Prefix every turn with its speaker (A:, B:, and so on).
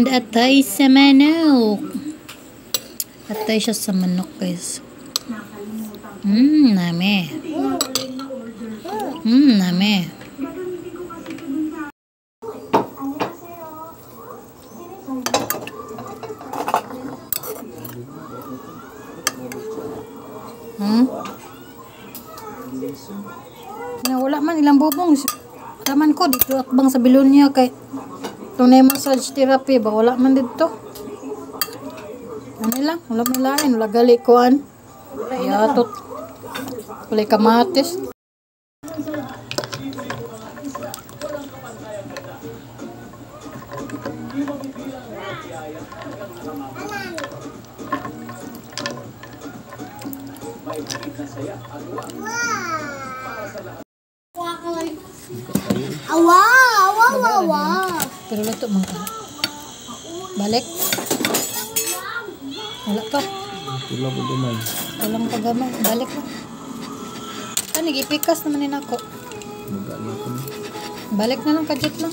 A: And atay sa manok. Atay siya sa manok, guys. Nami. Nami. Na wala man ilang bubong. Raman ko dito akbang sa Bilonia kay tunay massage therapy ba wala man dito. Ano lang, wala man lain, wala gali kuan. Yatot. Kulay kamatis. Pero luto man ka. Balik. Wala pa.
B: Wala pa gamay.
A: Walang pagamay. Balik na. Ipikas naman ako.
B: Mag-ano ako.
A: Balik na lang kadjut lang.